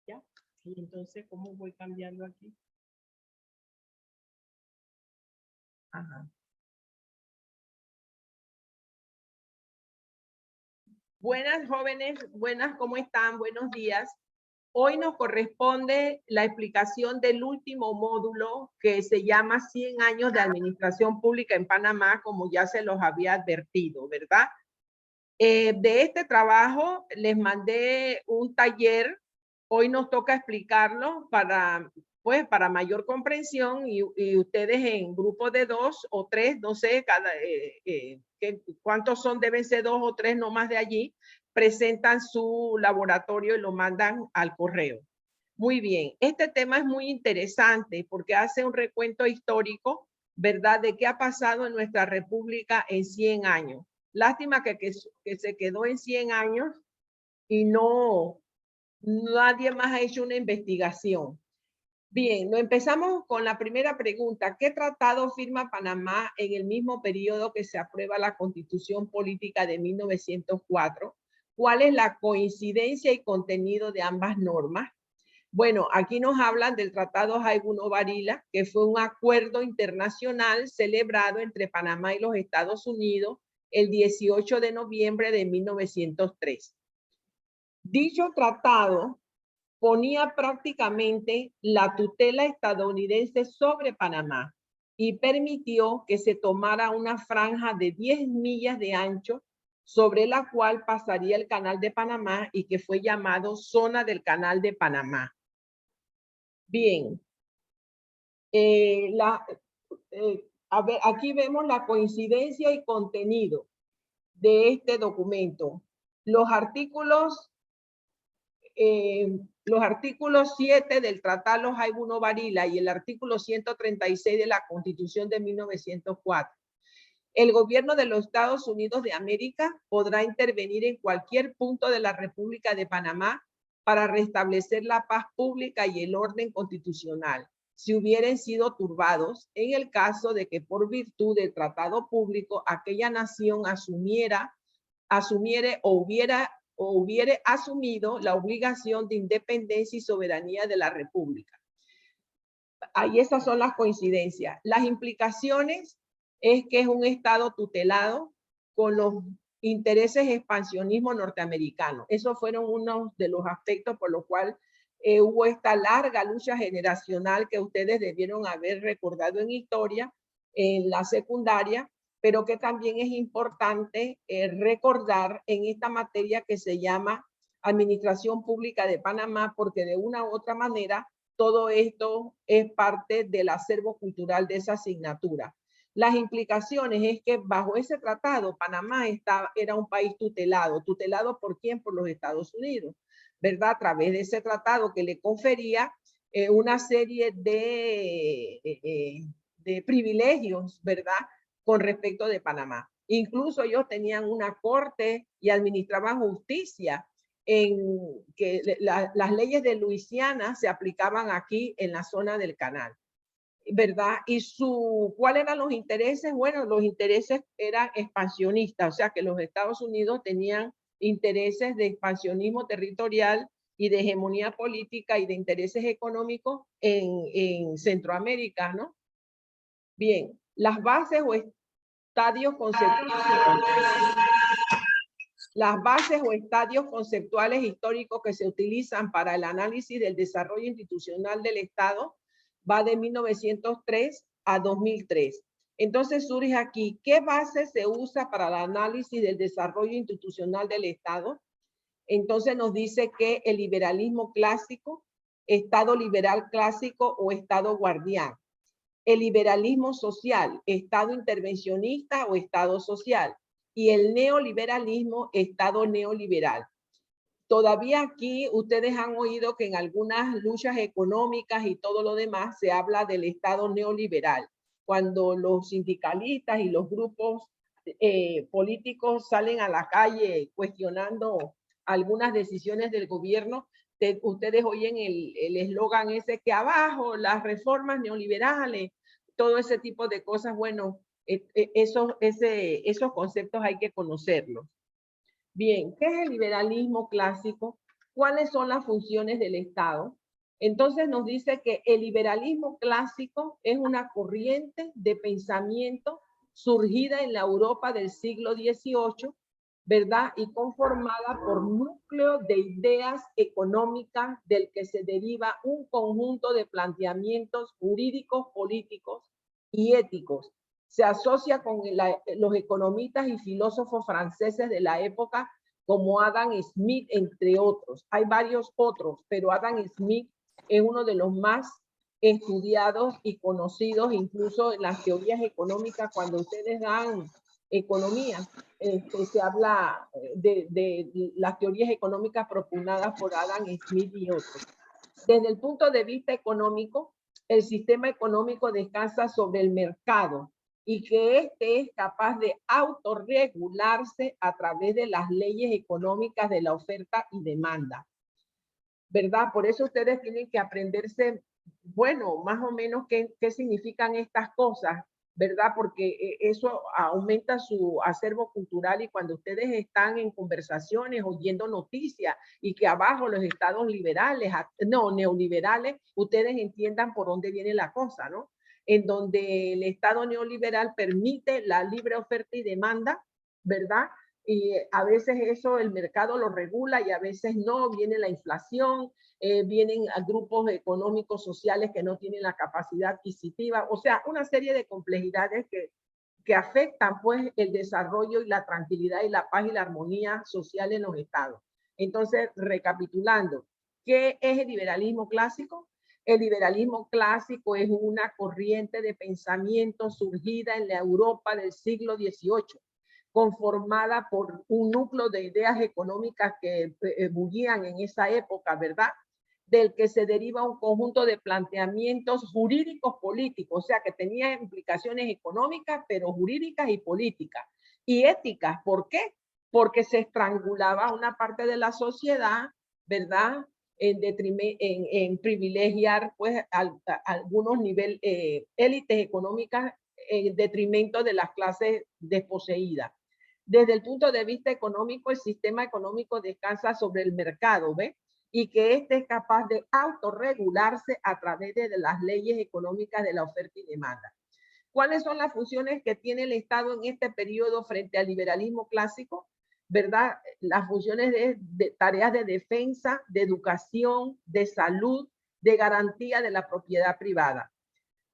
¿Ya? Y entonces, ¿cómo voy cambiando aquí? Ajá. Buenas jóvenes, buenas, ¿cómo están? Buenos días. Hoy nos corresponde la explicación del último módulo que se llama 100 años de administración pública en Panamá, como ya se los había advertido, ¿verdad? De este trabajo les mandé un taller. Hoy nos toca explicarlo para mayor comprensión y ustedes en grupos de 2 o 3, no sé, cuántos son, deben ser 2 o 3, no más de allí, presentan su laboratorio y lo mandan al correo. Muy bien, este tema es muy interesante porque hace un recuento histórico, ¿verdad?, de qué ha pasado en nuestra república en 100 años. Lástima que se quedó en 100 años y nadie más ha hecho una investigación. Bien, nos empezamos con la primera pregunta. ¿Qué tratado firma Panamá en el mismo periodo que se aprueba la Constitución Política de 1904? ¿Cuál es la coincidencia y contenido de ambas normas? Bueno, aquí nos hablan del Tratado Jaibuno-Varila, que fue un acuerdo internacional celebrado entre Panamá y los Estados Unidos el 18 de noviembre de 1903. Dicho tratado ponía prácticamente la tutela estadounidense sobre Panamá y permitió que se tomara una franja de 10 millas de ancho sobre la cual pasaría el Canal de Panamá y que fue llamado Zona del Canal de Panamá. Bien, a ver, aquí vemos la coincidencia y contenido de este documento. Los artículos 7 del Tratado Jaibuno-Varila y el artículo 136 de la Constitución de 1904. El gobierno de los Estados Unidos de América podrá intervenir en cualquier punto de la República de Panamá para restablecer la paz pública y el orden constitucional, si hubieran sido turbados, en el caso de que por virtud del tratado público aquella nación asumiere o hubiere asumido la obligación de independencia y soberanía de la República. Ahí esas son las coincidencias. Las implicaciones es que es un Estado tutelado con los intereses expansionismo norteamericano. Esos fueron unos de los aspectos por los cuales hubo esta larga lucha generacional que ustedes debieron haber recordado en historia, en la secundaria, pero que también es importante recordar en esta materia que se llama Administración Pública de Panamá, porque de una u otra manera todo esto es parte del acervo cultural de esa asignatura. Las implicaciones es que bajo ese tratado Panamá era un país tutelado. ¿Tutelado por quién? Por los Estados Unidos, ¿verdad? A través de ese tratado que le confería una serie de privilegios, ¿verdad?, con respecto de Panamá. Incluso ellos tenían una corte y administraban justicia en que las leyes de Luisiana se aplicaban aquí en la zona del canal, ¿verdad? ¿Y cuáles eran los intereses? Bueno, los intereses eran expansionistas, o sea que los Estados Unidos tenían intereses de expansionismo territorial y de hegemonía política y de intereses económicos en Centroamérica, ¿no? Bien, las bases o estadios conceptuales. Las bases o estadios conceptuales históricos que se utilizan para el análisis del desarrollo institucional del Estado va de 1903 a 2003. Entonces surge aquí, ¿qué base se usa para el análisis del desarrollo institucional del Estado? Entonces nos dice que el liberalismo clásico, Estado liberal clásico o Estado guardián. El liberalismo social, Estado intervencionista o Estado social. Y el neoliberalismo, Estado neoliberal. Todavía aquí ustedes han oído que en algunas luchas económicas y todo lo demás se habla del Estado neoliberal. Cuando los sindicalistas y los grupos políticos salen a la calle cuestionando algunas decisiones del gobierno, ustedes oyen el eslogan ese que abajo, las reformas neoliberales, todo ese tipo de cosas. Bueno, esos conceptos hay que conocerlos. Bien, ¿qué es el liberalismo clásico? ¿Cuáles son las funciones del Estado? Entonces nos dice que el liberalismo clásico es una corriente de pensamiento surgida en la Europa del siglo XVIII, ¿verdad? Y conformada por núcleo de ideas económicas del que se deriva un conjunto de planteamientos jurídicos, políticos y éticos. Se asocia con los economistas y filósofos franceses de la época como Adam Smith, entre otros. Hay varios otros, pero Adam Smith es uno de los más estudiados y conocidos, incluso en las teorías económicas. Cuando ustedes dan economía, se habla de las teorías económicas propugnadas por Adam Smith y otros. Desde el punto de vista económico, el sistema económico descansa sobre el mercado y que éste es capaz de autorregularse a través de las leyes económicas de la oferta y demanda, ¿verdad? Por eso ustedes tienen que aprenderse, bueno, más o menos qué significan estas cosas, ¿verdad? Porque eso aumenta su acervo cultural, y cuando ustedes están en conversaciones, oyendo noticias, y que abajo los estados liberales, no, neoliberales, ustedes entiendan por dónde viene la cosa, ¿no? En donde el estado neoliberal permite la libre oferta y demanda, ¿verdad? Y a veces eso el mercado lo regula y a veces no, viene la inflación, vienen a grupos económicos sociales que no tienen la capacidad adquisitiva, o sea, una serie de complejidades que afectan pues el desarrollo y la tranquilidad y la paz y la armonía social en los estados. Entonces, recapitulando, ¿qué es el liberalismo clásico? El liberalismo clásico es una corriente de pensamiento surgida en la Europa del siglo XVIII, conformada por un núcleo de ideas económicas que bullían en esa época, ¿verdad? Del que se deriva un conjunto de planteamientos jurídicos políticos, o sea, que tenía implicaciones económicas, pero jurídicas y políticas. Y éticas, ¿por qué? Porque se estrangulaba una parte de la sociedad, ¿verdad? En privilegiar pues algunos niveles, élites económicas en detrimento de las clases desposeídas. Desde el punto de vista económico, el sistema económico descansa sobre el mercado, ¿ve? Y que éste es capaz de autorregularse a través de las leyes económicas de la oferta y demanda. ¿Cuáles son las funciones que tiene el Estado en este periodo frente al liberalismo clásico? ¿Verdad? Las funciones de tareas de defensa, de educación, de salud, de garantía de la propiedad privada.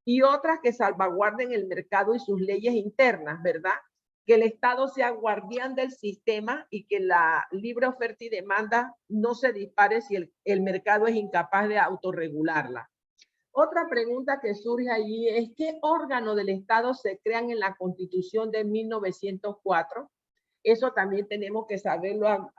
Y otras que salvaguarden el mercado y sus leyes internas, ¿verdad? Que el Estado sea guardián del sistema y que la libre oferta y demanda no se dispare si el mercado es incapaz de autorregularla. Otra pregunta que surge allí es ¿qué órganos del Estado se crean en la Constitución de 1904? Eso también tenemos que saberlo,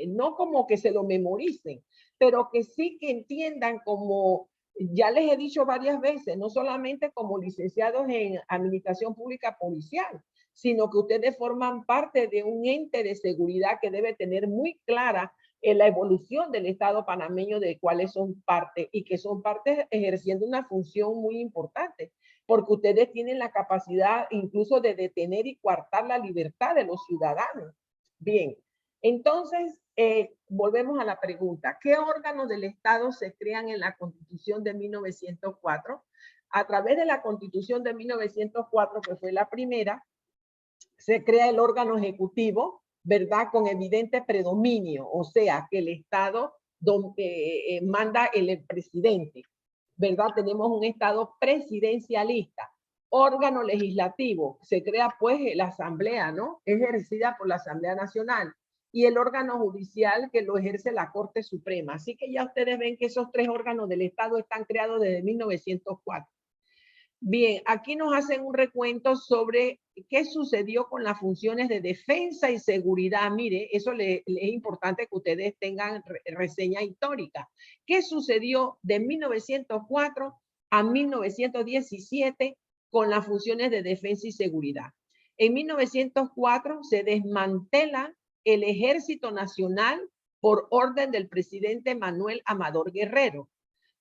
no como que se lo memoricen, pero que sí que entiendan, como ya les he dicho varias veces, no solamente como licenciados en Administración Pública Policial, sino que ustedes forman parte de un ente de seguridad que debe tener muy clara en la evolución del Estado panameño, de cuáles son parte y que son parte ejerciendo una función muy importante, porque ustedes tienen la capacidad incluso de detener y coartar la libertad de los ciudadanos. Bien, entonces volvemos a la pregunta, ¿qué órganos del Estado se crean en la Constitución de 1904? A través de la Constitución de 1904, que fue la primera, se crea el órgano ejecutivo, ¿verdad? Con evidente predominio, o sea, que el Estado manda el presidente, ¿verdad? Tenemos un Estado presidencialista. Órgano legislativo, se crea pues la Asamblea, ¿no? Es ejercida por la Asamblea Nacional. Y el órgano judicial que lo ejerce la Corte Suprema. Así que ya ustedes ven que esos tres órganos del Estado están creados desde 1904. Bien, aquí nos hacen un recuento sobre qué sucedió con las funciones de defensa y seguridad. Mire, eso es importante que ustedes tengan reseña histórica. ¿Qué sucedió de 1904 a 1917 con las funciones de defensa y seguridad? En 1904 se desmantela el Ejército Nacional por orden del presidente Manuel Amador Guerrero,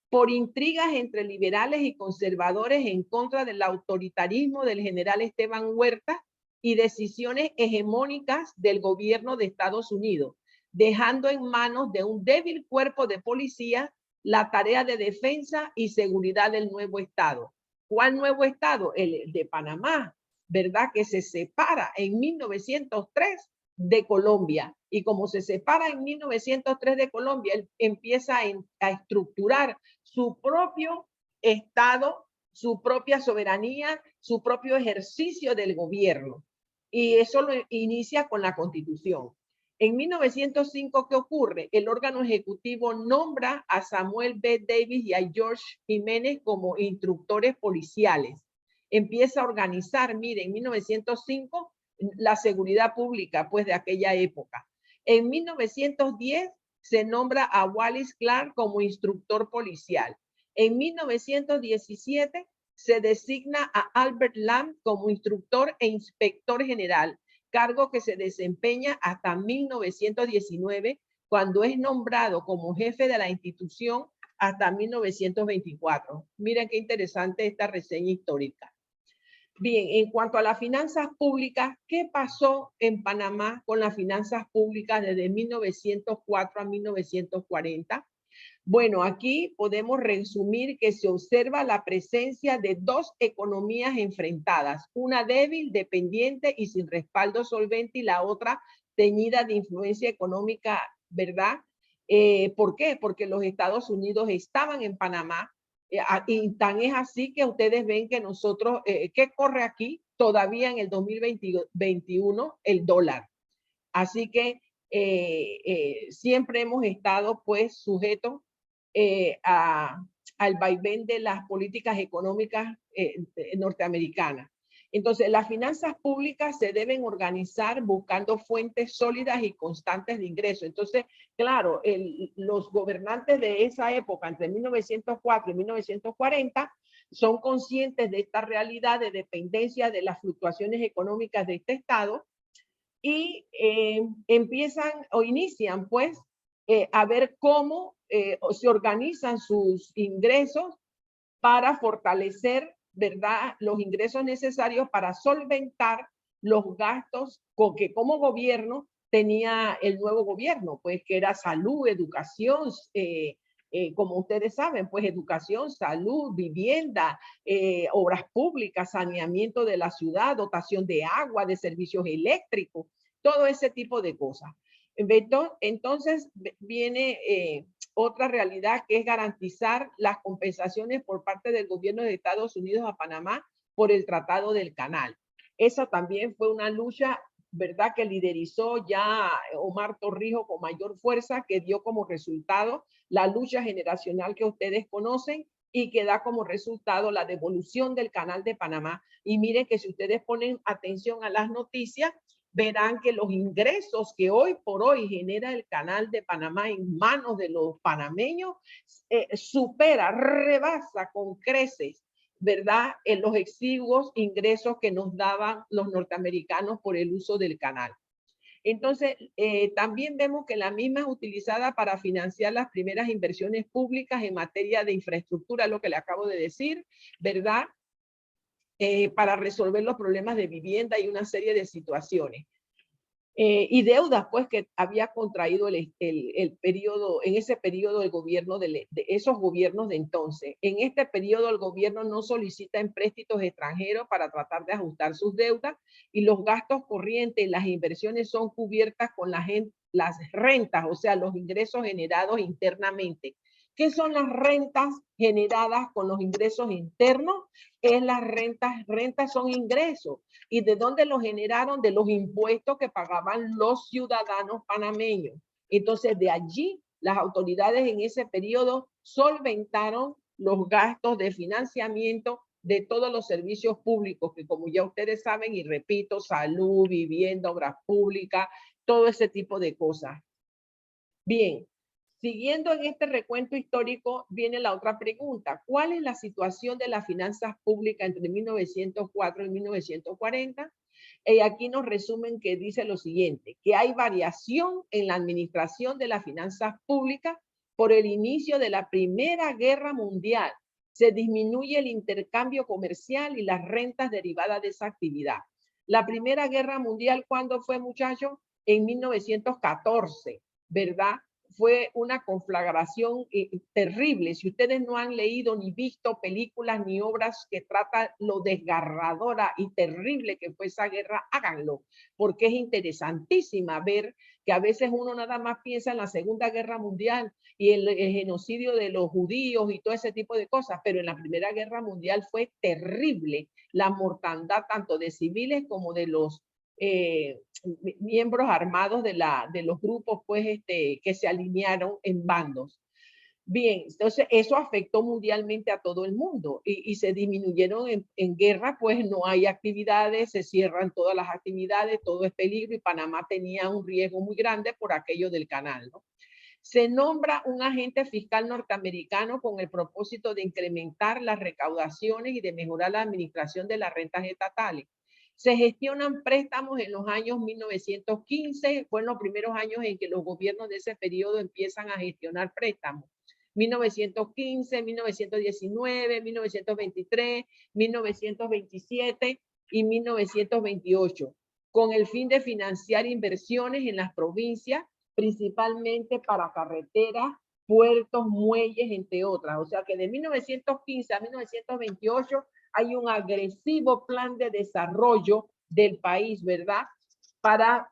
por intrigas entre liberales y conservadores en contra del autoritarismo del general Esteban Huerta y decisiones hegemónicas del gobierno de Estados Unidos. dejando en manos de un débil cuerpo de policía la tarea de defensa y seguridad del nuevo Estado. ¿Cuál nuevo Estado? El de Panamá, ¿verdad? Que se separa en 1903 de Colombia. Y como se separa en 1903 de Colombia, él empieza a estructurar su propio Estado, su propia soberanía, su propio ejercicio del gobierno. Y eso lo inicia con la Constitución. En 1905, ¿qué ocurre? El órgano ejecutivo nombra a Samuel B. Davis y a George Jiménez como instructores policiales. Empieza a organizar, miren, en 1905, la seguridad pública, pues, de aquella época. En 1910 se nombra a Wallace Clark como instructor policial. En 1917 se designa a Albert Lamb como instructor e inspector general, cargo que se desempeña hasta 1919, cuando es nombrado como jefe de la institución hasta 1924. Miren qué interesante esta reseña histórica. Bien, en cuanto a las finanzas públicas, ¿qué pasó en Panamá con las finanzas públicas desde 1904 a 1940? Bueno, aquí podemos resumir que se observa la presencia de dos economías enfrentadas, una débil, dependiente y sin respaldo solvente, y la otra teñida de influencia económica, ¿verdad? ¿Por qué? Porque los Estados Unidos estaban en Panamá, y tan es así que ustedes ven que nosotros, ¿qué corre aquí? Todavía en el 2021 el dólar. Así que siempre hemos estado pues sujetos al vaivén de las políticas económicas norteamericanas. Entonces, las finanzas públicas se deben organizar buscando fuentes sólidas y constantes de ingresos. Entonces, claro, los gobernantes de esa época, entre 1904 y 1940, son conscientes de esta realidad de dependencia de las fluctuaciones económicas de este Estado y empiezan o inician pues a ver cómo se organizan sus ingresos para fortalecer, ¿verdad?, los ingresos necesarios para solventar los gastos que como gobierno tenía el nuevo gobierno, pues que era salud, educación, como ustedes saben, pues educación, salud, vivienda, obras públicas, saneamiento de la ciudad, dotación de agua, de servicios eléctricos, todo ese tipo de cosas. Entonces viene otra realidad, que es garantizar las compensaciones por parte del gobierno de Estados Unidos a Panamá por el Tratado del Canal. Esa también fue una lucha, ¿verdad?, que liderizó ya Omar Torrijos con mayor fuerza, que dio como resultado la lucha generacional que ustedes conocen y que da como resultado la devolución del Canal de Panamá. Y miren que si ustedes ponen atención a las noticias, verán que los ingresos que hoy por hoy genera el Canal de Panamá en manos de los panameños supera, rebasa con creces, ¿verdad?, en los exiguos ingresos que nos daban los norteamericanos por el uso del canal. Entonces, también vemos que la misma es utilizada para financiar las primeras inversiones públicas en materia de infraestructura, lo que le acabo de decir, ¿verdad?, para resolver los problemas de vivienda y una serie de situaciones. Y deudas, pues, que había contraído el periodo, en ese periodo el gobierno de esos gobiernos de entonces. En este periodo el gobierno no solicita empréstitos extranjeros para tratar de ajustar sus deudas, y los gastos corrientes, las inversiones son cubiertas con las rentas, o sea, los ingresos generados internamente. ¿Qué son las rentas generadas con los ingresos internos? Es las rentas son ingresos. ¿Y de dónde los generaron? De los impuestos que pagaban los ciudadanos panameños. Entonces, de allí, las autoridades en ese periodo solventaron los gastos de financiamiento de todos los servicios públicos, que como ya ustedes saben, y repito, salud, vivienda, obras públicas, todo ese tipo de cosas. Bien. Siguiendo en este recuento histórico, viene la otra pregunta. ¿Cuál es la situación de las finanzas públicas entre 1904 y 1940? Aquí nos resumen que dice lo siguiente, que hay variación en la administración de las finanzas públicas por el inicio de la Primera Guerra Mundial. Se disminuye el intercambio comercial y las rentas derivadas de esa actividad. La Primera Guerra Mundial, ¿cuándo fue, muchachos? En 1914. ¿verdad? Fue una conflagración terrible. Si ustedes no han leído ni visto películas ni obras que tratan lo desgarradora y terrible que fue esa guerra, háganlo, porque es interesantísima ver que a veces uno nada más piensa en la Segunda Guerra Mundial y el genocidio de los judíos y todo ese tipo de cosas, pero en la Primera Guerra Mundial fue terrible la mortandad tanto de civiles como de los miembros armados de los grupos pues, que se alinearon en bandos. Bien, entonces eso afectó mundialmente a todo el mundo y se disminuyeron en guerra, pues no hay actividades, se cierran todas las actividades, todo es peligro y Panamá tenía un riesgo muy grande por aquello del canal, ¿no? Se nombra un agente fiscal norteamericano con el propósito de incrementar las recaudaciones y de mejorar la administración de las rentas estatales. Se gestionan préstamos en los años 1915, fueron los primeros años en que los gobiernos de ese periodo empiezan a gestionar préstamos. 1915, 1919, 1923, 1927 y 1928, con el fin de financiar inversiones en las provincias, principalmente para carreteras, puertos, muelles, entre otras. O sea que de 1915 a 1928 hay un agresivo plan de desarrollo del país, ¿verdad? Para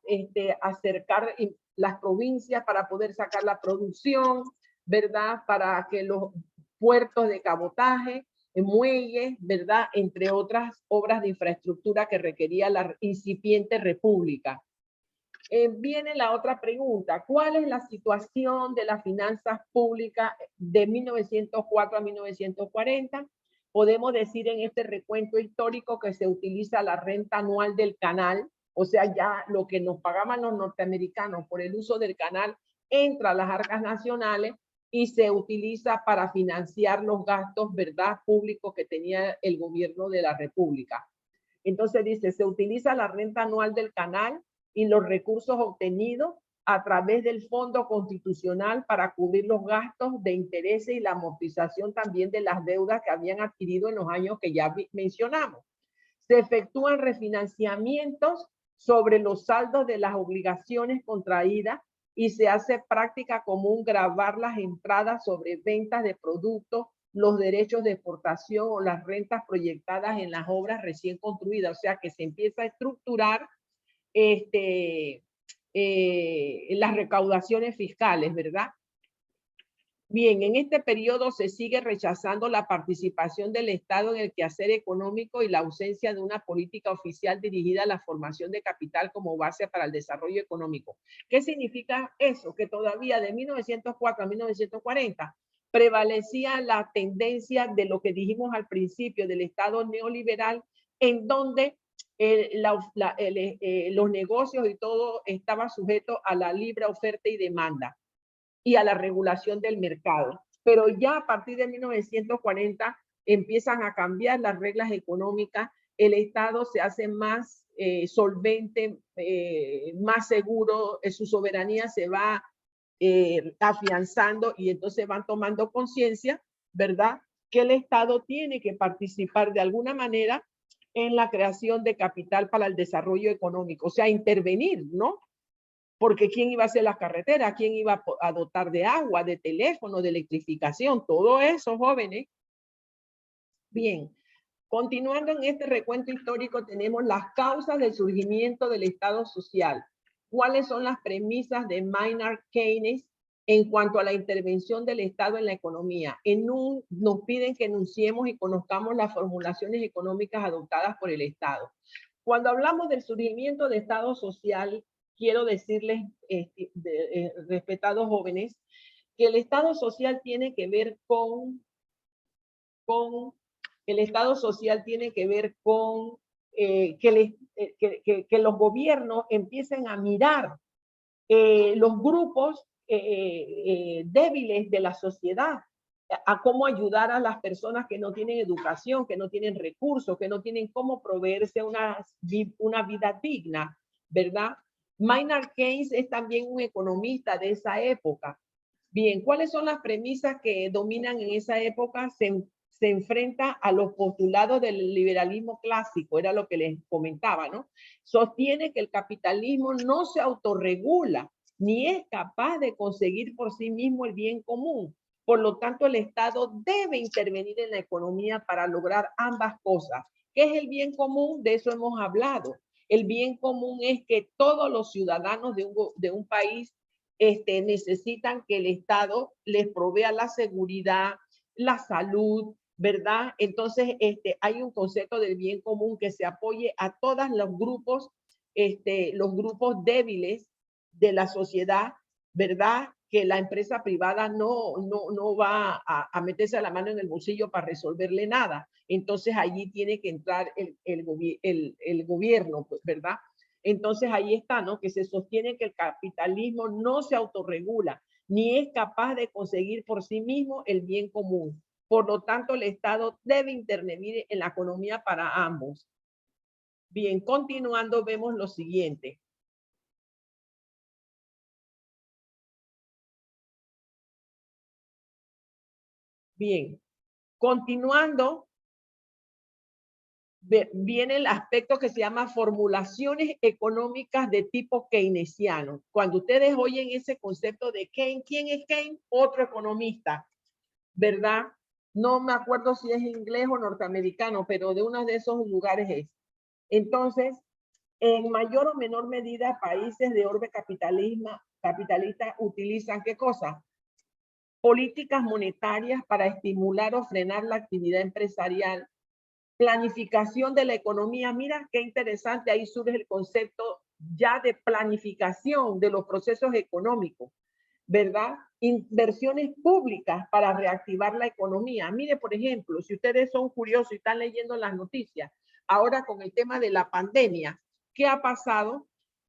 acercar las provincias, para poder sacar la producción, ¿verdad? Para que los puertos de cabotaje, muelles, ¿verdad? Entre otras obras de infraestructura que requería la incipiente república. Viene la otra pregunta. ¿Cuál es la situación de las finanzas públicas de 1904 a 1940? Podemos decir en este recuento histórico que se utiliza la renta anual del canal, o sea, ya lo que nos pagaban los norteamericanos por el uso del canal entra a las arcas nacionales y se utiliza para financiar los gastos, ¿verdad?, públicos que tenía el gobierno de la República. Entonces dice, se utiliza la renta anual del canal y los recursos obtenidos a través del Fondo Constitucional para cubrir los gastos de intereses y la amortización también de las deudas que habían adquirido en los años que ya mencionamos. Se efectúan refinanciamientos sobre los saldos de las obligaciones contraídas y se hace práctica común gravar las entradas sobre ventas de productos, los derechos de exportación o las rentas proyectadas en las obras recién construidas. O sea que se empieza a estructurar las recaudaciones fiscales, ¿verdad? Bien, en este periodo se sigue rechazando la participación del Estado en el quehacer económico y la ausencia de una política oficial dirigida a la formación de capital como base para el desarrollo económico. ¿Qué significa eso? Que todavía de 1904 a 1940 prevalecía la tendencia de lo que dijimos al principio del Estado neoliberal, en donde los negocios y todo estaba sujeto a la libre oferta y demanda y a la regulación del mercado. Pero ya a partir de 1940 empiezan a cambiar las reglas económicas, el Estado se hace más solvente, más seguro, su soberanía se va afianzando y entonces van tomando conciencia, ¿verdad?, que el Estado tiene que participar de alguna manera en la creación de capital para el desarrollo económico, o sea, intervenir, ¿no? Porque ¿quién iba a hacer las carreteras? ¿Quién iba a dotar de agua, de teléfono, de electrificación? Todo eso, jóvenes. Bien, continuando en este recuento histórico, tenemos las causas del surgimiento del Estado social. ¿Cuáles son las premisas de Maynard Keynes en cuanto a la intervención del Estado en la economía? Nos piden que enunciemos y conozcamos las formulaciones económicas adoptadas por el Estado. Cuando hablamos del surgimiento del Estado social, quiero decirles, respetados jóvenes, que el Estado social tiene que ver el Estado social tiene que ver con que los gobiernos empiecen a mirar los grupos débiles de la sociedad, a cómo ayudar a las personas que no tienen educación, que no tienen recursos, que no tienen cómo proveerse una vida digna, ¿verdad? Maynard Keynes es también un economista de esa época. Bien, ¿cuáles son las premisas que dominan en esa época? Se enfrenta a los postulados del liberalismo clásico, era lo que les comentaba, ¿no? Sostiene que el capitalismo no se autorregula ni es capaz de conseguir por sí mismo el bien común. Por lo tanto, el Estado debe intervenir en la economía para lograr ambas cosas. ¿Qué es el bien común? De eso hemos hablado. El bien común es que todos los ciudadanos de un país necesitan que el Estado les provea la seguridad, la salud, ¿verdad? Entonces, hay un concepto del bien común que se apoye a todos los grupos débiles de la sociedad, ¿verdad? Que la empresa privada no va a meterse la mano en el bolsillo para resolverle nada. Entonces, allí tiene que entrar el gobierno, pues, ¿verdad? Entonces, ahí está, ¿no? Que se sostiene que el capitalismo no se autorregula, ni es capaz de conseguir por sí mismo el bien común. Por lo tanto, el Estado debe intervenir en la economía para ambos. Bien, continuando, vemos lo siguiente. Bien, continuando, viene el aspecto que se llama formulaciones económicas de tipo keynesiano. Cuando ustedes oyen ese concepto de Keynes, ¿quién es Keynes? Otro economista, ¿verdad? No me acuerdo si es inglés o norteamericano, pero de uno de esos lugares es. Entonces, en mayor o menor medida, países de orbe capitalista utilizan ¿qué cosa? Políticas monetarias para estimular o frenar la actividad empresarial, planificación de la economía. Mira qué interesante, ahí surge el concepto ya de planificación de los procesos económicos, ¿verdad? Inversiones públicas para reactivar la economía. Mire, por ejemplo, si ustedes son curiosos y están leyendo las noticias, ahora con el tema de la pandemia, ¿qué ha pasado?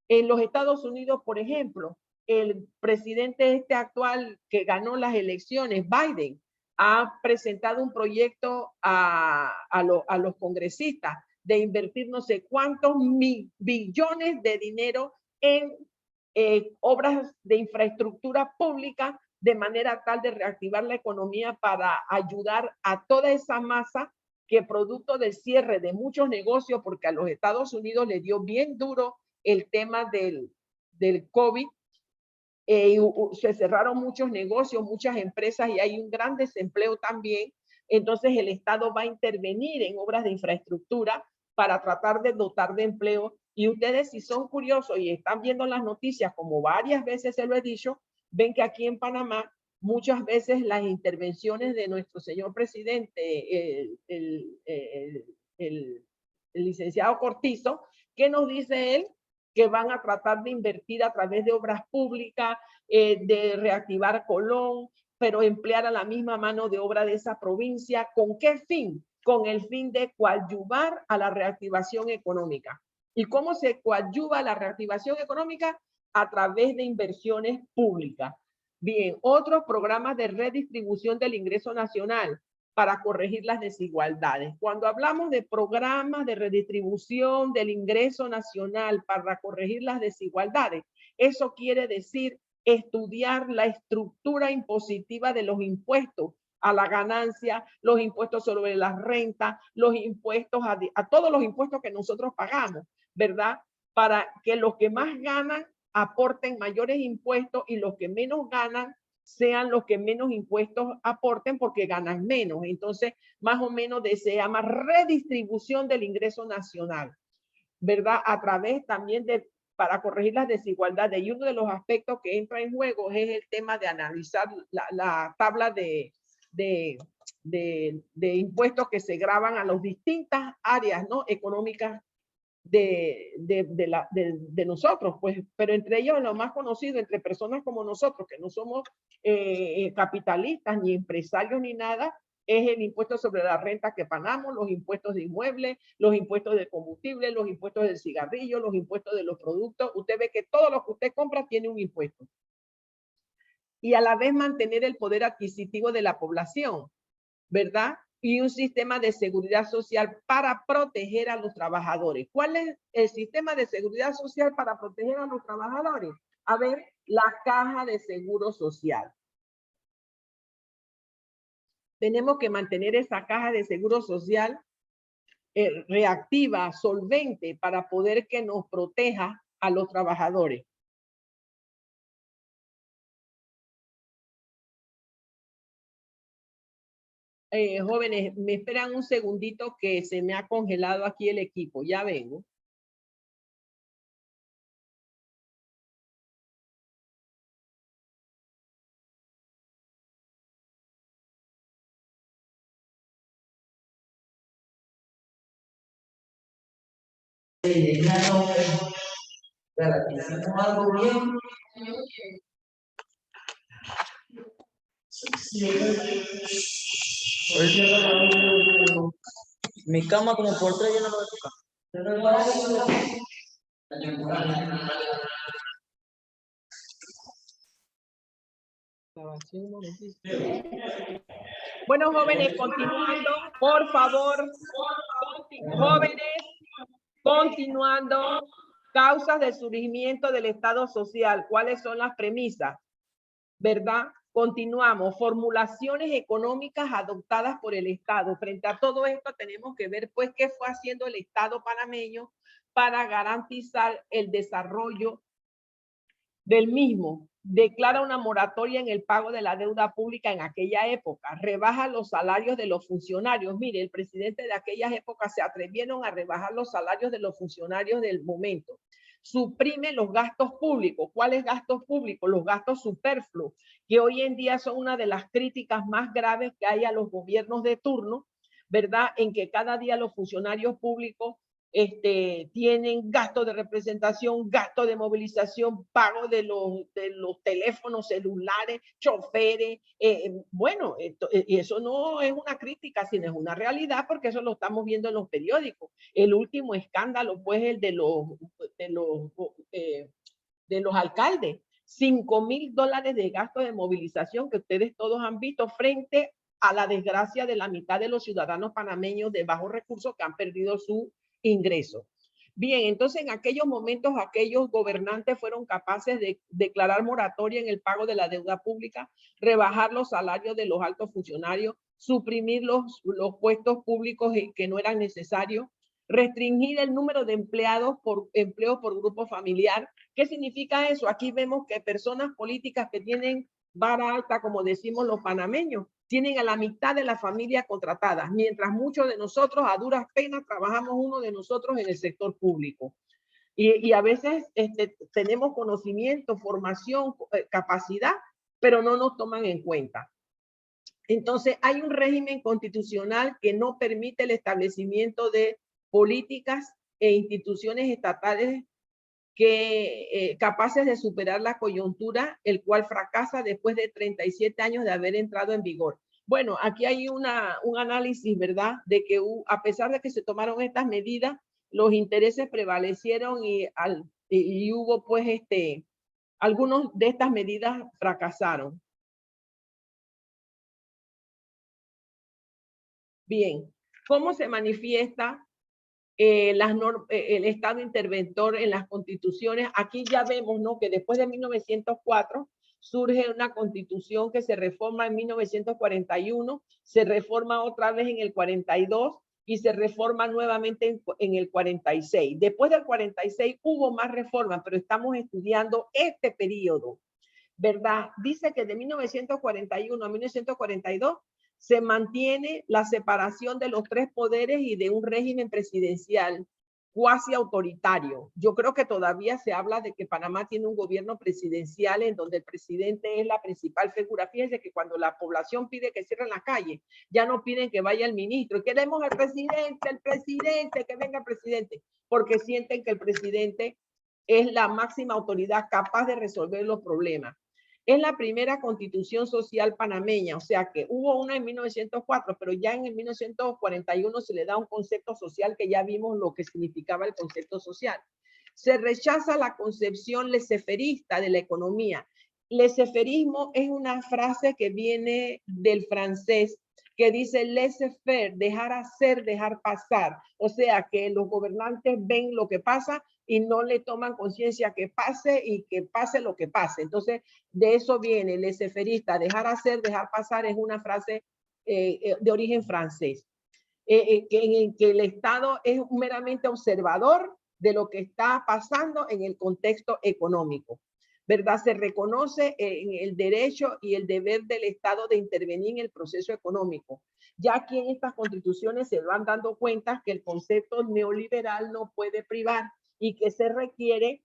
En los Estados Unidos, por ejemplo, el presidente actual que ganó las elecciones, Biden, ha presentado un proyecto a los congresistas de invertir no sé cuántos billones de dinero en obras de infraestructura pública de manera tal de reactivar la economía para ayudar a toda esa masa que producto del cierre de muchos negocios, porque a los Estados Unidos le dio bien duro el tema del COVID, se cerraron muchos negocios, muchas empresas y hay un gran desempleo también. Entonces el Estado va a intervenir en obras de infraestructura para tratar de dotar de empleo. Y ustedes, si son curiosos y están viendo las noticias, como varias veces se lo he dicho, ven que aquí en Panamá muchas veces las intervenciones de nuestro señor presidente, el licenciado Cortizo, ¿qué nos dice él? Que van a tratar de invertir a través de obras públicas, de reactivar Colón, pero emplear a la misma mano de obra de esa provincia. ¿Con qué fin? Con el fin de coadyuvar a la reactivación económica. ¿Y cómo se coadyuva a la reactivación económica? A través de inversiones públicas. Bien, otros programas de redistribución del ingreso nacional para corregir las desigualdades. Cuando hablamos de programas de redistribución del ingreso nacional para corregir las desigualdades, eso quiere decir estudiar la estructura impositiva de los impuestos a la ganancia, los impuestos sobre la renta, los impuestos a todos los impuestos que nosotros pagamos, ¿verdad? Para que los que más ganan aporten mayores impuestos y los que menos ganan sean los que menos impuestos aporten porque ganan menos. Entonces, más o menos se llama redistribución del ingreso nacional, ¿verdad? A través también para corregir las desigualdades. Y uno de los aspectos que entra en juego es el tema de analizar la tabla de impuestos que se graban a las distintas áreas, ¿no?, económicas de nosotros, pues, pero entre ellos lo más conocido, entre personas como nosotros, que no somos capitalistas, ni empresarios, ni nada, es el impuesto sobre la renta que pagamos, los impuestos de inmuebles, los impuestos de combustible, los impuestos del cigarrillo, los impuestos de los productos. Usted ve que todo lo que usted compra tiene un impuesto. Y a la vez mantener el poder adquisitivo de la población, ¿verdad? Y un sistema de seguridad social para proteger a los trabajadores. ¿Cuál es el sistema de seguridad social para proteger a los trabajadores? A ver, la caja de seguro social. Tenemos que mantener esa caja de seguro social reactiva, solvente, para poder que nos proteja a los trabajadores. Jóvenes, me esperan un segundito que se me ha congelado aquí el equipo. Ya vengo. Mi cama como por 3 yo no lo veo. Bueno, jóvenes, continuando, por favor, jóvenes, continuando, causas de surgimiento del Estado social. ¿Cuáles son las premisas? ¿Verdad? Continuamos. Formulaciones económicas adoptadas por el Estado. Frente a todo esto tenemos que ver, pues, qué fue haciendo el Estado panameño para garantizar el desarrollo del mismo. Declara una moratoria en el pago de la deuda pública en aquella época. Rebaja los salarios de los funcionarios. Mire, el presidente de aquellas épocas se atrevieron a rebajar los salarios de los funcionarios del momento. Suprime los gastos públicos. ¿Cuáles gastos públicos? Los gastos superfluos, que hoy en día son una de las críticas más graves que hay a los gobiernos de turno, ¿verdad? En que cada día los funcionarios públicos tienen gasto de representación, gasto de movilización, pago de los teléfonos celulares, choferes. Bueno, y eso no es una crítica, sino es una realidad, porque eso lo estamos viendo en los periódicos. El último escándalo, pues, el de los alcaldes. $5,000 de gasto de movilización que ustedes todos han visto frente a la desgracia de la mitad de los ciudadanos panameños de bajos recursos que han perdido su ingreso. Bien, entonces en aquellos momentos aquellos gobernantes fueron capaces de declarar moratoria en el pago de la deuda pública, rebajar los salarios de los altos funcionarios, suprimir los puestos públicos que no eran necesarios, restringir el número de empleados por empleo por grupo familiar. ¿Qué significa eso? Aquí vemos que personas políticas que tienen vara alta, como decimos los panameños, tienen a la mitad de la familia contratadas, mientras muchos de nosotros a duras penas trabajamos uno de nosotros en el sector público. Y a veces tenemos conocimiento, formación, capacidad, pero no nos toman en cuenta. Entonces, hay un régimen constitucional que no permite el establecimiento de políticas e instituciones estatales capaces de superar la coyuntura, el cual fracasa después de 37 años de haber entrado en vigor. Bueno, aquí hay un análisis, ¿verdad?, de que a pesar de que se tomaron estas medidas, los intereses prevalecieron y hubo, pues, algunas de estas medidas fracasaron. Bien, ¿cómo se manifiesta el Estado interventor en las constituciones? Aquí ya vemos, ¿no?, que después de 1904 surge una constitución que se reforma en 1941, se reforma otra vez en el 42 y se reforma nuevamente en el 46. Después del 46 hubo más reformas, pero estamos estudiando este periodo, ¿verdad? Dice que de 1941 a 1942 se mantiene la separación de los tres poderes y de un régimen presidencial cuasi autoritario. Yo creo que todavía se habla de que Panamá tiene un gobierno presidencial en donde el presidente es la principal figura. Fíjense que cuando la población pide que cierren la calle, ya no piden que vaya el ministro. Queremos al presidente, que venga el presidente, porque sienten que el presidente es la máxima autoridad capaz de resolver los problemas. Es la primera constitución social panameña, o sea que hubo una en 1904, pero ya en el 1941 se le da un concepto social que ya vimos lo que significaba el concepto social. Se rechaza la concepción laissez-fairista de la economía. Laissez-fairismo es una frase que viene del francés que dice laissez-faire, dejar hacer, dejar pasar. O sea que los gobernantes ven lo que pasa y no le toman conciencia que pase y que pase lo que pase. Entonces, de eso viene laissez-fairista, dejar hacer, dejar pasar, es una frase de origen francés, en que el Estado es meramente observador de lo que está pasando en el contexto económico. ¿verdad? Se reconoce en el derecho y el deber del Estado de intervenir en el proceso económico. Ya aquí en estas constituciones se van dando cuenta que el concepto neoliberal no puede privar y que se requiere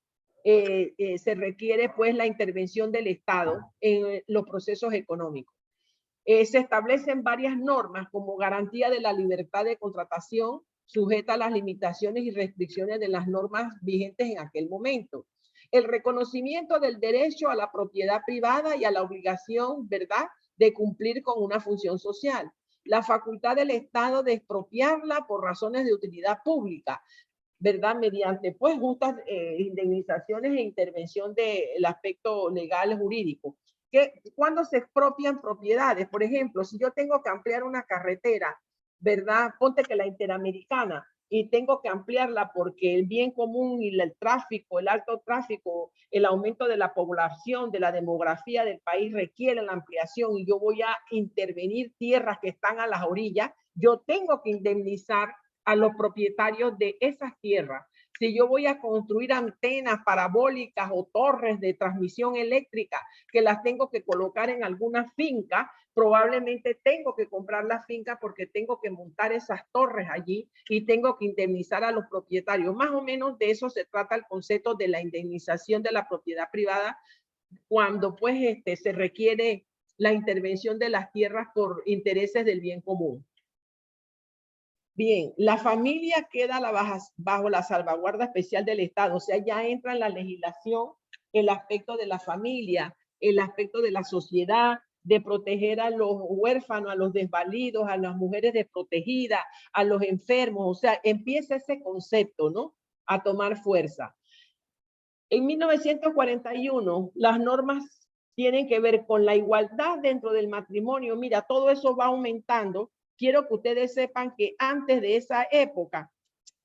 pues la intervención del Estado en los procesos económicos. Se establecen varias normas como garantía de la libertad de contratación sujeta a las limitaciones y restricciones de las normas vigentes en aquel momento. El reconocimiento del derecho a la propiedad privada y a la obligación, ¿verdad?, de cumplir con una función social. La facultad del Estado de expropiarla por razones de utilidad pública, ¿verdad?, mediante pues justas indemnizaciones e intervención del aspecto legal jurídico. Que cuando se expropian propiedades, por ejemplo, si yo tengo que ampliar una carretera, ¿verdad? Ponte que la Interamericana, y tengo que ampliarla porque el bien común y el tráfico, el alto tráfico, el aumento de la población, de la demografía del país requiere la ampliación y yo voy a intervenir tierras que están a las orillas, yo tengo que indemnizar a los propietarios de esas tierras. Si yo voy a construir antenas parabólicas o torres de transmisión eléctrica que las tengo que colocar en alguna finca, probablemente tengo que comprar la finca porque tengo que montar esas torres allí y tengo que indemnizar a los propietarios. Más o menos de eso se trata el concepto de la indemnización de la propiedad privada cuando pues se requiere la intervención de las tierras por intereses del bien común. Bien, la familia queda bajo la salvaguarda especial del Estado, o sea, ya entra en la legislación el aspecto de la familia, el aspecto de la sociedad, de proteger a los huérfanos, a los desvalidos, a las mujeres desprotegidas, a los enfermos, o sea, empieza ese concepto, ¿no?, a tomar fuerza. En 1941, las normas tienen que ver con la igualdad dentro del matrimonio. Mira, todo eso va aumentando. Quiero que ustedes sepan que antes de esa época,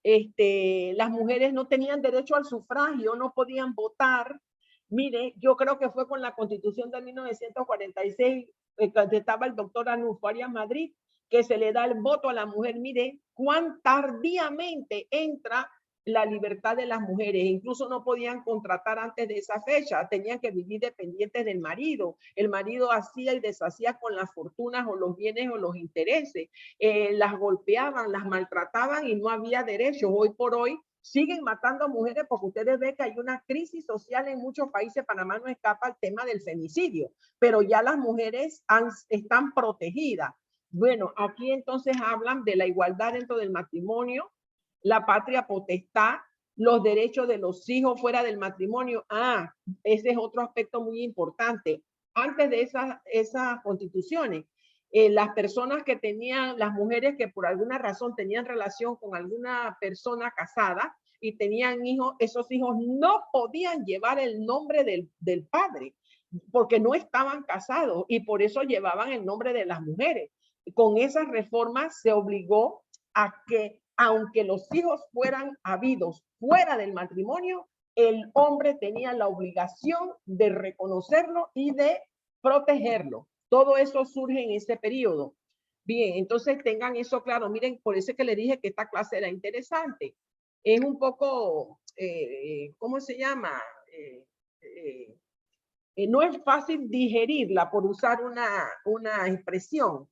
las mujeres no tenían derecho al sufragio, no podían votar. Mire, yo creo que fue con la Constitución de 1946, cuando estaba el doctor Arnulfo Arias Madrid, que se le da el voto a la mujer. Mire, cuán tardíamente entra la libertad de las mujeres, incluso no podían contratar antes de esa fecha, tenían que vivir dependientes del marido, el marido hacía y deshacía con las fortunas o los bienes o los intereses, las golpeaban, las maltrataban y no había derechos. Hoy por hoy siguen matando a mujeres porque ustedes ven que hay una crisis social en muchos países. Panamá no escapa al tema del femicidio, pero ya las mujeres están protegidas. Bueno, aquí entonces hablan de la igualdad dentro del matrimonio, la patria potestad, los derechos de los hijos fuera del matrimonio. Ese es otro aspecto muy importante. Antes de esas constituciones, las personas que tenían, las mujeres que por alguna razón tenían relación con alguna persona casada y tenían hijos, esos hijos no podían llevar el nombre del padre porque no estaban casados y por eso llevaban el nombre de las mujeres. Con esas reformas se obligó a que, aunque los hijos fueran habidos fuera del matrimonio, el hombre tenía la obligación de reconocerlo y de protegerlo. Todo eso surge en ese periodo. Bien, entonces tengan eso claro. Miren, por eso es que le dije que esta clase era interesante. Es un poco, ¿cómo se llama? No es fácil digerirla, por usar una expresión,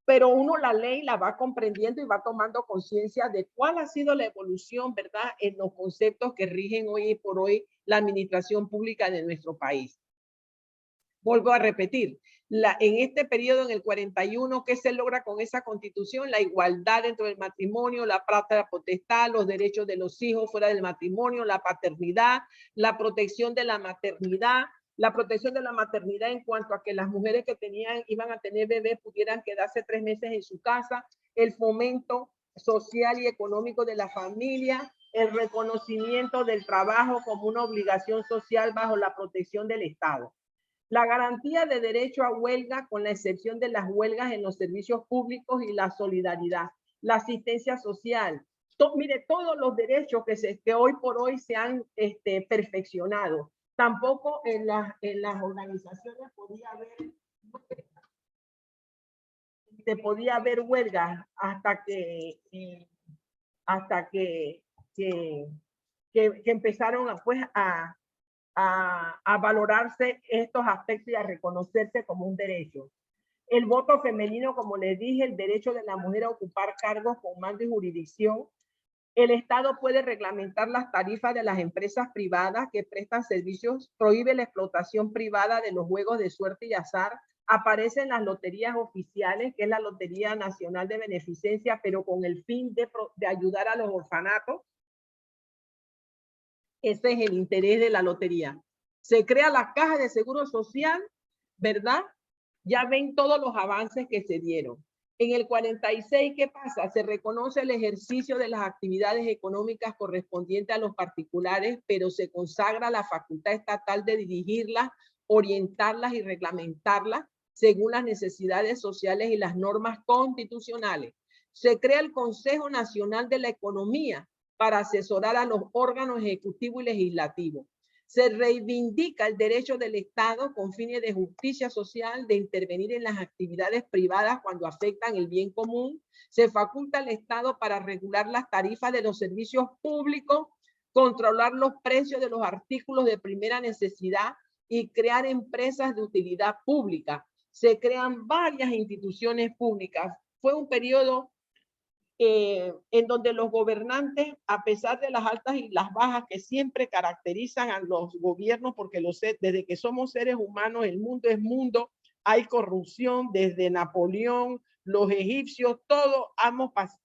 pero uno la lee y la va comprendiendo y va tomando conciencia de cuál ha sido la evolución, ¿verdad?, en los conceptos que rigen hoy por hoy la administración pública de nuestro país. Vuelvo a repetir, en este periodo, en el 41, ¿qué se logra con esa constitución? La igualdad dentro del matrimonio, la patria potestad, los derechos de los hijos fuera del matrimonio, la paternidad, la protección de la maternidad, en cuanto a que las mujeres que iban a tener bebés pudieran quedarse 3 meses en su casa, el fomento social y económico de la familia, el reconocimiento del trabajo como una obligación social bajo la protección del Estado. La garantía de derecho a huelga, con la excepción de las huelgas en los servicios públicos, y la solidaridad, la asistencia social. Mire, todos los derechos que hoy por hoy se han perfeccionado. Tampoco en las organizaciones podía haber huelgas hasta que empezaron pues a a valorarse estos aspectos y a reconocerse como un derecho. El voto femenino, como les dije, el derecho de la mujer a ocupar cargos con mando y jurisdicción. El Estado puede reglamentar las tarifas de las empresas privadas que prestan servicios, prohíbe la explotación privada de los juegos de suerte y azar. Aparecen las loterías oficiales, que es la Lotería Nacional de Beneficencia, pero con el fin de ayudar a los orfanatos. Ese es el interés de la lotería. Se crea la Caja de Seguro Social, ¿verdad? Ya ven todos los avances que se dieron. En el 46, ¿qué pasa? Se reconoce el ejercicio de las actividades económicas correspondientes a los particulares, pero se consagra la facultad estatal de dirigirlas, orientarlas y reglamentarlas según las necesidades sociales y las normas constitucionales. Se crea el Consejo Nacional de la Economía para asesorar a los órganos ejecutivos y legislativos. Se reivindica el derecho del Estado con fines de justicia social de intervenir en las actividades privadas cuando afectan el bien común. Se faculta al Estado para regular las tarifas de los servicios públicos, controlar los precios de los artículos de primera necesidad y crear empresas de utilidad pública. Se crean varias instituciones públicas. Fue un periodo en donde los gobernantes, a pesar de las altas y las bajas que siempre caracterizan a los gobiernos, porque desde que somos seres humanos, el mundo es mundo, hay corrupción desde Napoleón, los egipcios, todos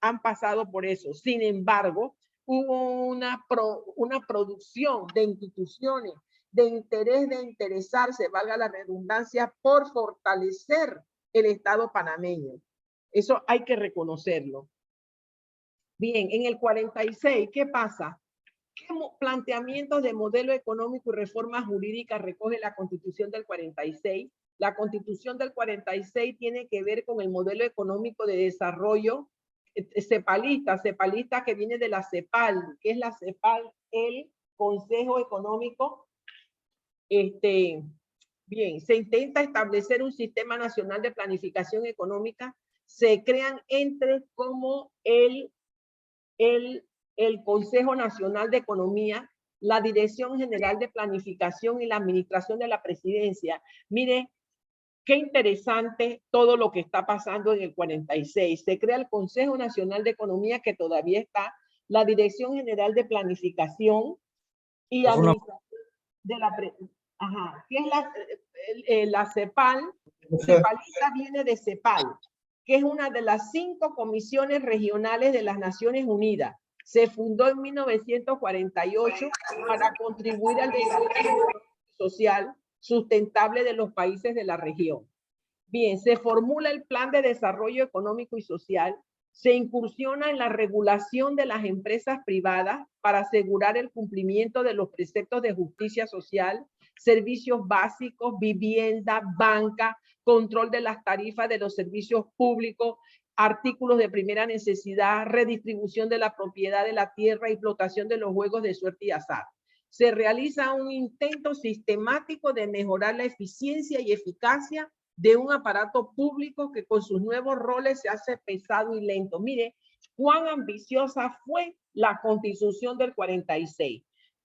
han pasado por eso. Sin embargo, hubo una producción de instituciones, de interés, de interesarse, valga la redundancia, por fortalecer el Estado panameño. Eso hay que reconocerlo. Bien, en el 46, ¿qué pasa? ¿Qué planteamientos de modelo económico y reforma jurídica recoge la Constitución del 46? La Constitución del 46 tiene que ver con el modelo económico de desarrollo cepalista que viene de la CEPAL, que es la CEPAL, el Consejo Económico. Bien, se intenta establecer un sistema nacional de planificación económica. Se crean entes como el Consejo Nacional de Economía, la Dirección General de Planificación y la Administración de la Presidencia. Mire, qué interesante todo lo que está pasando en el 46. Se crea el Consejo Nacional de Economía, que todavía está, la Dirección General de Planificación y Administración de la que es la CEPAL. CEPALista viene de CEPAL, que es una de las 5 comisiones regionales de las Naciones Unidas. Se fundó en 1948 para contribuir al desarrollo social sustentable de los países de la región. Bien, se formula el Plan de Desarrollo Económico y Social, se incursiona en la regulación de las empresas privadas para asegurar el cumplimiento de los preceptos de justicia social, servicios básicos, vivienda, banca, control de las tarifas de los servicios públicos, artículos de primera necesidad, redistribución de la propiedad de la tierra y explotación de los juegos de suerte y azar. Se realiza un intento sistemático de mejorar la eficiencia y eficacia de un aparato público que con sus nuevos roles se hace pesado y lento. Mire, cuán ambiciosa fue la Constitución del 46.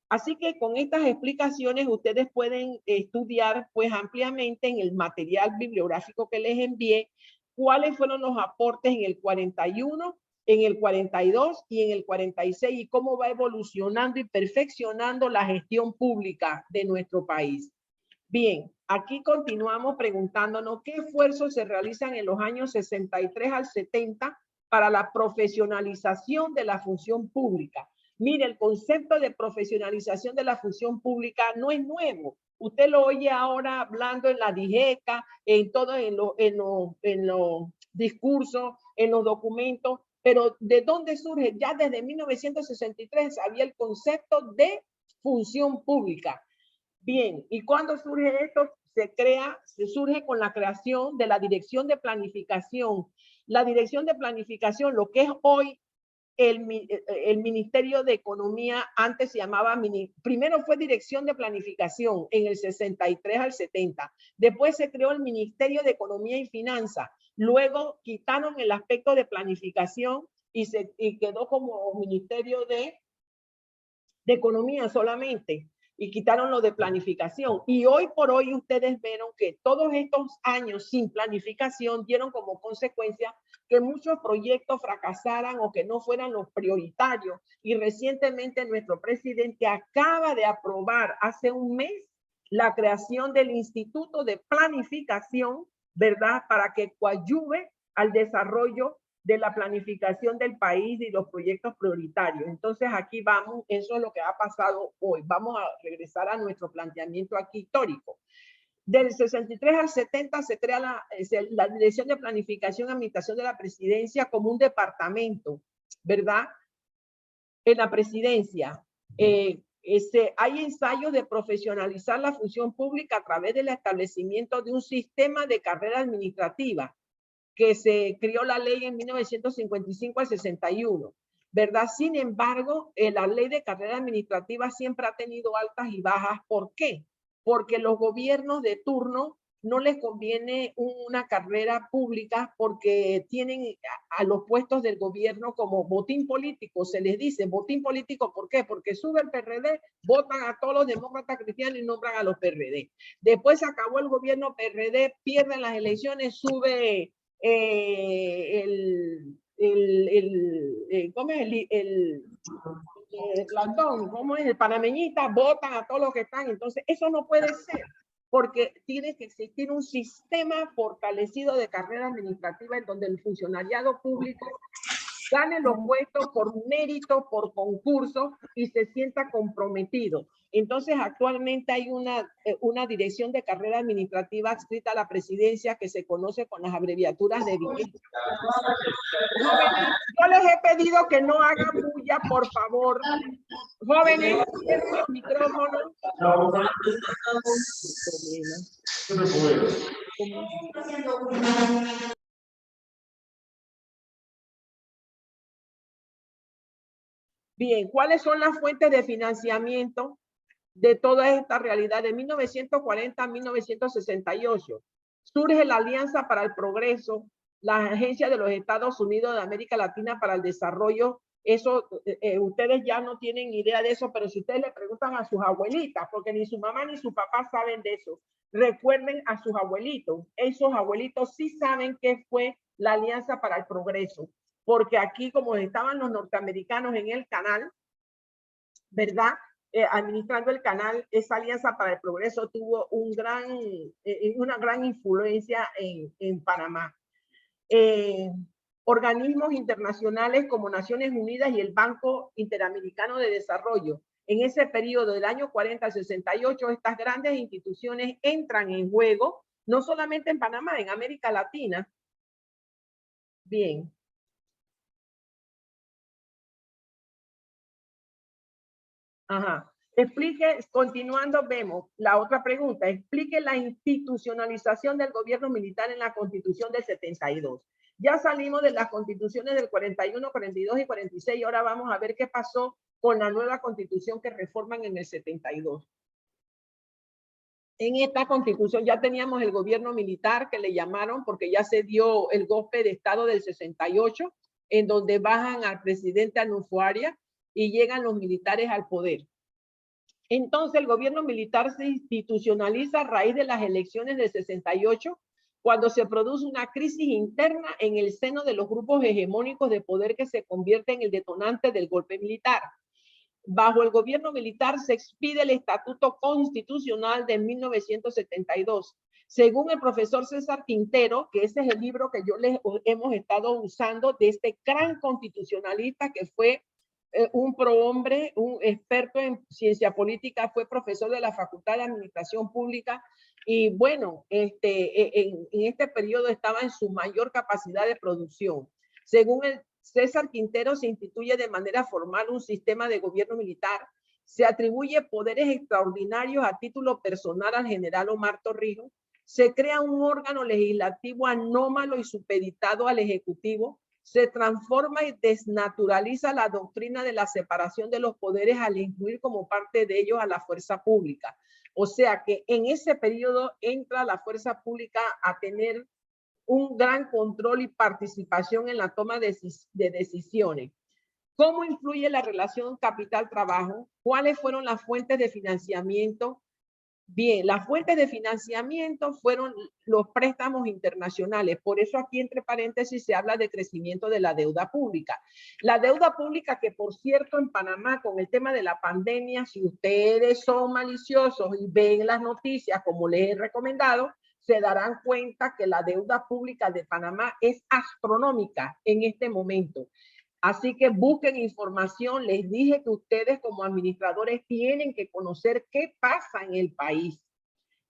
Así que con estas explicaciones ustedes pueden estudiar pues ampliamente en el material bibliográfico que les envié cuáles fueron los aportes en el 41, en el 42 y en el 46 y cómo va evolucionando y perfeccionando la gestión pública de nuestro país. Bien, aquí continuamos preguntándonos qué esfuerzos se realizan en los años 63 al 70 para la profesionalización de la función pública. Mire, el concepto de profesionalización de la función pública no es nuevo. Usted lo oye ahora hablando en la DIGECA, en todo, en los discursos, en los documentos, pero ¿de dónde surge? Ya desde 1963 había el concepto de función pública. Bien, ¿y cuándo surge esto? Se surge con la creación de la Dirección de Planificación. La Dirección de Planificación, lo que es hoy el Ministerio de Economía, antes se llamaba, primero fue Dirección de Planificación en el 63 al 70. Después se creó el Ministerio de Economía y Finanzas. Luego quitaron el aspecto de planificación y quedó como Ministerio de Economía solamente. y quitaron lo de planificación. Y hoy por hoy ustedes vieron que todos estos años sin planificación dieron como consecuencia que muchos proyectos fracasaran o que no fueran los prioritarios. Y recientemente nuestro presidente acaba de aprobar hace un mes la creación del Instituto de Planificación, ¿verdad? Para que coadyuve al desarrollo de la planificación del país y los proyectos prioritarios. Entonces aquí vamos, eso es lo que ha pasado hoy. Vamos a regresar a nuestro planteamiento aquí histórico. Del 63 al 70 se crea la Dirección de Planificación y Administración de la Presidencia como un departamento, ¿verdad? En la presidencia. Hay ensayos de profesionalizar la función pública a través del establecimiento de un sistema de carrera administrativa que se creó la ley en 1955 al 61, ¿verdad? Sin embargo, la ley de carrera administrativa siempre ha tenido altas y bajas. ¿Por qué? Porque los gobiernos de turno no les conviene una carrera pública porque tienen a los puestos del gobierno como botín político. Se les dice botín político, ¿por qué? Porque sube el PRD, votan a todos los demócratas cristianos y nombran a los PRD. Después se acabó el gobierno PRD, pierden las elecciones, sube ¿cómo es el plantón? ¿Cómo es? El panameñista, votan a todos los que están. Entonces, eso no puede ser, porque tiene que existir un sistema fortalecido de carrera administrativa en donde el funcionariado público gane los puestos por mérito, por concurso y se sienta comprometido. Entonces, actualmente hay una dirección de carrera administrativa adscrita a la presidencia que se conoce con las abreviaturas de DICET. Jóvenes, yo les he pedido que no hagan bulla, por favor. Jóvenes, cierren los micrófonos. Bien, ¿cuáles son las fuentes de financiamiento de toda esta realidad? De 1940 a 1968 surge la Alianza para el Progreso, la Agencia de los Estados Unidos de América Latina para el Desarrollo. Eso, ustedes ya no tienen idea de eso, pero si ustedes le preguntan a sus abuelitas, porque ni su mamá ni su papá saben de eso, recuerden a sus abuelitos. Esos abuelitos sí saben qué fue la Alianza para el Progreso, porque aquí, como estaban los norteamericanos en el canal, ¿verdad? Administrando el canal, esa Alianza para el Progreso tuvo una gran influencia en Panamá. Organismos internacionales como Naciones Unidas y el Banco Interamericano de Desarrollo. En ese periodo del año 40 al 68, estas grandes instituciones entran en juego, no solamente en Panamá, en América Latina. Bien. Ajá. Explique, continuando, vemos la otra pregunta. Explique la institucionalización del gobierno militar en la Constitución del 72. Ya salimos de las constituciones del 41, 42 y 46 y ahora vamos a ver qué pasó con la nueva constitución que reforman en el 72. En esta constitución ya teníamos el gobierno militar que le llamaron porque ya se dio el golpe de estado del 68, en donde bajan al presidente Anufuaria y llegan los militares al poder. Entonces el gobierno militar se institucionaliza a raíz de las elecciones del 68, cuando se produce una crisis interna en el seno de los grupos hegemónicos de poder que se convierte en el detonante del golpe militar. Bajo el gobierno militar se expide el Estatuto Constitucional de 1972. Según el profesor César Quintero, que ese es el libro que yo les hemos estado usando de este gran constitucionalista que fue un prohombre, un experto en ciencia política, fue profesor de la Facultad de Administración Pública y bueno, en este periodo estaba en su mayor capacidad de producción. Según el César Quintero, se instituye de manera formal un sistema de gobierno militar, se atribuye poderes extraordinarios a título personal al general Omar Torrijos, se crea un órgano legislativo anómalo y supeditado al Ejecutivo, se transforma y desnaturaliza la doctrina de la separación de los poderes al incluir como parte de ellos a la fuerza pública. O sea que en ese periodo entra la fuerza pública a tener un gran control y participación en la toma de decisiones. ¿Cómo influye la relación capital-trabajo? ¿Cuáles fueron las fuentes de financiamiento? Bien, las fuentes de financiamiento fueron los préstamos internacionales. Por eso aquí entre paréntesis se habla de crecimiento de la deuda pública. La deuda pública que, por cierto, en Panamá con el tema de la pandemia, si ustedes son maliciosos y ven las noticias como les he recomendado, se darán cuenta que la deuda pública de Panamá es astronómica en este momento. Así que busquen información. Les dije que ustedes como administradores tienen que conocer qué pasa en el país.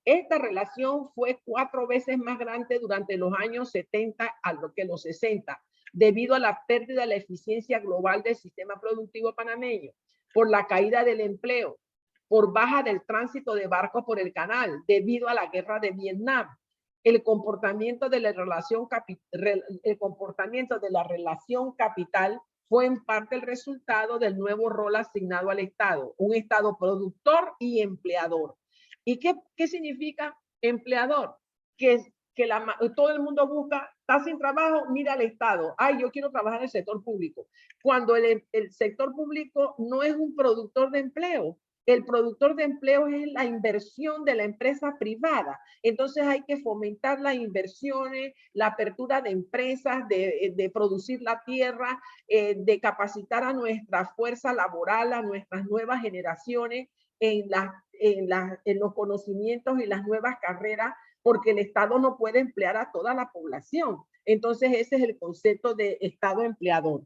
Esta relación fue 4 veces más grande durante los años 70 a lo que los 60, debido a la pérdida de la eficiencia global del sistema productivo panameño, por la caída del empleo, por baja del tránsito de barcos por el canal, debido a la guerra de Vietnam. El comportamiento de la relación capital fue en parte el resultado del nuevo rol asignado al Estado, un Estado productor y empleador. ¿Y qué significa empleador? Que todo el mundo busca, está sin trabajo, mira al Estado. Ay, yo quiero trabajar en el sector público. Cuando el sector público no es un productor de empleo. El productor de empleo es la inversión de la empresa privada. Entonces hay que fomentar las inversiones, la apertura de empresas, de producir la tierra, de capacitar a nuestra fuerza laboral, a nuestras nuevas generaciones en los conocimientos y las nuevas carreras, porque el Estado no puede emplear a toda la población. Entonces ese es el concepto de Estado empleador.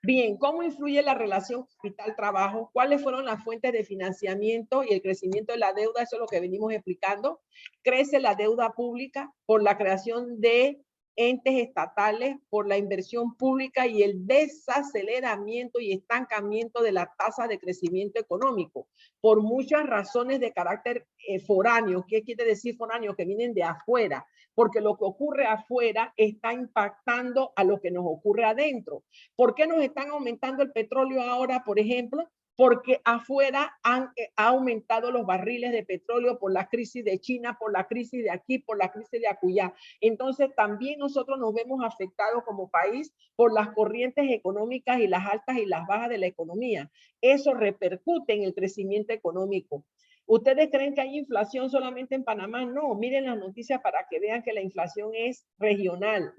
Bien, ¿cómo influye la relación capital-trabajo? ¿Cuáles fueron las fuentes de financiamiento y el crecimiento de la deuda? Eso es lo que venimos explicando. Crece la deuda pública por la creación de entes estatales, por la inversión pública y el desaceleramiento y estancamiento de la tasa de crecimiento económico, por muchas razones de carácter foráneo. ¿Qué quiere decir foráneo? Que vienen de afuera, porque lo que ocurre afuera está impactando a lo que nos ocurre adentro. ¿Por qué nos están aumentando el petróleo ahora, por ejemplo? Porque afuera ha aumentado los barriles de petróleo por la crisis de China, por la crisis de aquí, por la crisis de acullá. Entonces también nosotros nos vemos afectados como país por las corrientes económicas y las altas y las bajas de la economía. Eso repercute en el crecimiento económico. ¿Ustedes creen que hay inflación solamente en Panamá? No, miren las noticias para que vean que la inflación es regional,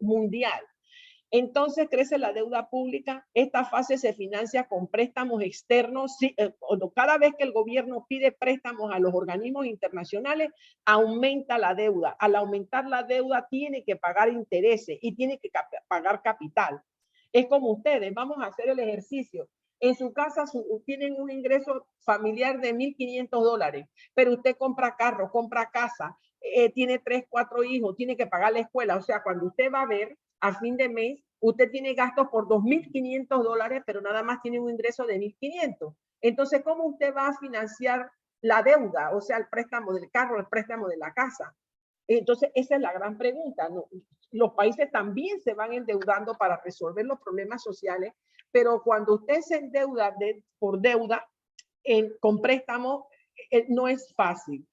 mundial. Entonces crece la deuda pública. Esta fase se financia con préstamos externos. Cada vez que el gobierno pide préstamos a los organismos internacionales, aumenta la deuda. Al aumentar la deuda, tiene que pagar intereses y tiene que pagar capital. Es como ustedes, vamos a hacer el ejercicio. En su casa tienen un ingreso familiar de $1,500, pero usted compra carro, compra casa, tiene 3, 4 hijos, tiene que pagar la escuela. O sea, cuando usted va a ver a fin de mes, usted tiene gastos por $2,500, pero nada más tiene un ingreso de $1,500. Entonces, ¿cómo usted va a financiar la deuda? O sea, el préstamo del carro, el préstamo de la casa. Entonces, esa es la gran pregunta, ¿no? Los países también se van endeudando para resolver los problemas sociales, pero cuando usted se endeuda por deuda, con préstamo, no es fácil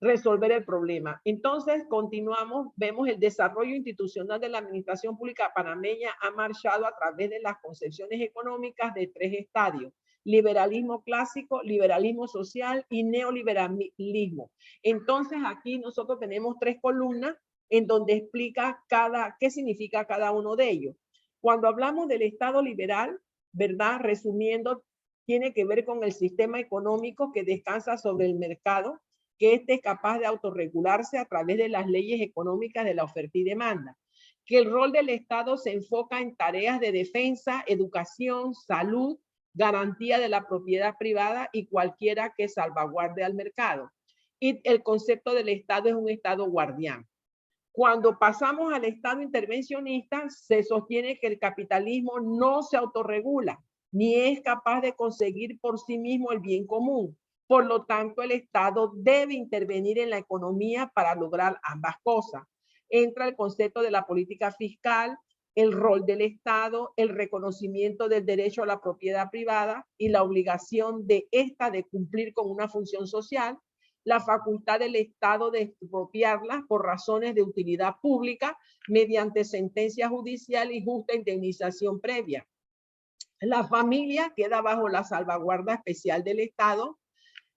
resolver el problema. Entonces, continuamos, vemos el desarrollo institucional de la administración pública panameña ha marchado a través de las concepciones económicas de 3 estadios: liberalismo clásico, liberalismo social y neoliberalismo. Entonces, aquí nosotros tenemos 3 columnas en donde explica qué significa cada uno de ellos. Cuando hablamos del Estado liberal, ¿verdad? Resumiendo, tiene que ver con el sistema económico que descansa sobre el mercado, que éste es capaz de autorregularse a través de las leyes económicas de la oferta y demanda, que el rol del Estado se enfoca en tareas de defensa, educación, salud, garantía de la propiedad privada y cualquiera que salvaguarde al mercado. Y el concepto del Estado es un Estado guardián. Cuando pasamos al Estado intervencionista, se sostiene que el capitalismo no se autorregula, ni es capaz de conseguir por sí mismo el bien común. Por lo tanto, el Estado debe intervenir en la economía para lograr ambas cosas. Entra el concepto de la política fiscal, el rol del Estado, el reconocimiento del derecho a la propiedad privada y la obligación de esta de cumplir con una función social, la facultad del Estado de expropiarlas por razones de utilidad pública mediante sentencia judicial y justa indemnización previa. La familia queda bajo la salvaguarda especial del Estado,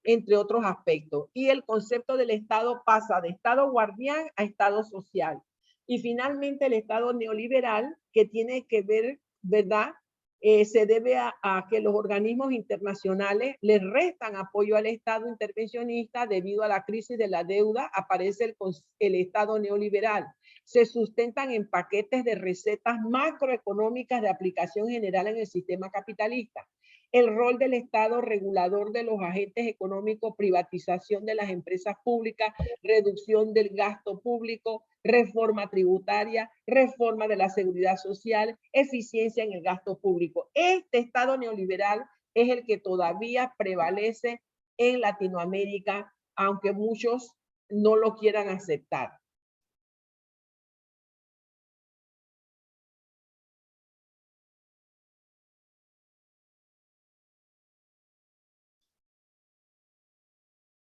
entre otros aspectos. Y el concepto del Estado pasa de Estado guardián a Estado social. Y finalmente el Estado neoliberal, que tiene que ver, ¿verdad? Se debe a que los organismos internacionales les restan apoyo al Estado intervencionista debido a la crisis de la deuda. Aparece el Estado neoliberal. Se sustentan en paquetes de recetas macroeconómicas de aplicación general en el sistema capitalista. El rol del Estado regulador de los agentes económicos, privatización de las empresas públicas, reducción del gasto público, reforma tributaria, reforma de la seguridad social, eficiencia en el gasto público. Este Estado neoliberal es el que todavía prevalece en Latinoamérica, aunque muchos no lo quieran aceptar.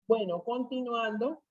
Bueno, continuando,